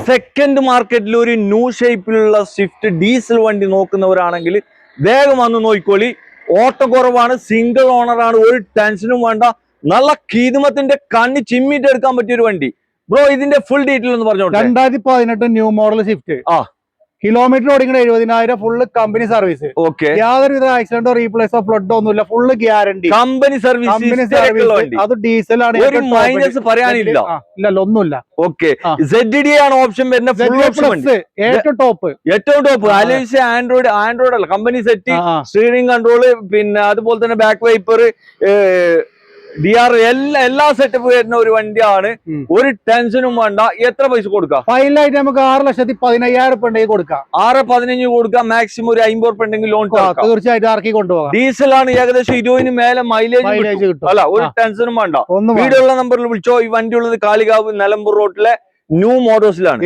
Second മാർക്കറ്റിൽ ഒരു new ഷേപ്പിലുള്ള സ്വിഫ്റ്റ് ഡീസൽ വണ്ടി നോക്കുന്നവരാണെങ്കിൽ വേഗം വന്ന് നോക്കിക്കോളി. ഓട്ടം കുറവാണ്, സിംഗിൾ ഓണറാണ്, ഒരു ടെൻഷനും വേണ്ട. നല്ല കീതുമത്തിന്റെ കണ്ണി ചിമ്മിട്ട് എടുക്കാൻ പറ്റിയ ഒരു വണ്ടി. ബ്രോ ഇതിന്റെ ഫുൾ ഡീറ്റെയിൽ ഒന്ന് പറഞ്ഞോട്ടെ. 2018 ന്യൂ മോഡൽ സ്വിഫ്റ്റ്. കിലോമീറ്റർ ഓടിക്കുന്ന 70,000, ഫുള്ള് കമ്പനി സർവീസ്. യാതൊരുവിധ ആക്സിഡന്റോ റീപ്ലേസോ ഫ്ലഡോ ഒന്നുമില്ല, ഫുള്ള് ഗ്യാരണ്ടി. കമ്പനി സർവീസ്, അത് ഡീസൽ ആണ്. ഒരു മൈനസ് പറയാനില്ല, ഒന്നുമില്ല. ഓക്കെ, ZD ആണ് ഓപ്ഷൻ വരുന്നത്. ഏറ്റവും ടോപ്പ് അലോയ്സ് ആൻഡ്രോയിഡ് അല്ല, കമ്പനി സെറ്റ്, സ്റ്റിയറിംഗ് കൺട്രോള്, പിന്നെ അതുപോലെ തന്നെ ബാക്ക് വൈപ്പർ, DR എല്ലാ സെറ്റപ്പ് വരുന്ന ഒരു വണ്ടിയാണ്. ഒരു ടെൻഷനും വേണ്ട. എത്ര പൈസ കൊടുക്കാം? ഫൈനലായിട്ട് നമുക്ക് 6,15,000 ഉണ്ടെങ്കിൽ കൊടുക്കാം. 6,15 കൊടുക്കാം. മാക്സിമം ഒരു 50 ഉണ്ടെങ്കിൽ ലോൺ തീർച്ചയായിട്ടും ഇറക്കി കൊണ്ടുപോകാം. ഡീസലാണ്, ഏകദേശം 20 മേലെ മൈലേജ് കിട്ടും. അല്ല, ഒരു ടെൻഷനും വേണ്ട. വീടുള്ള നമ്പറിൽ വിളിച്ചോ. ഈ വണ്ടി ഉള്ളത് കാളികാവ് നിലമ്പൂർ റോഡിലെ ന്യൂ മോട്ടോഴ്സിലാണ്.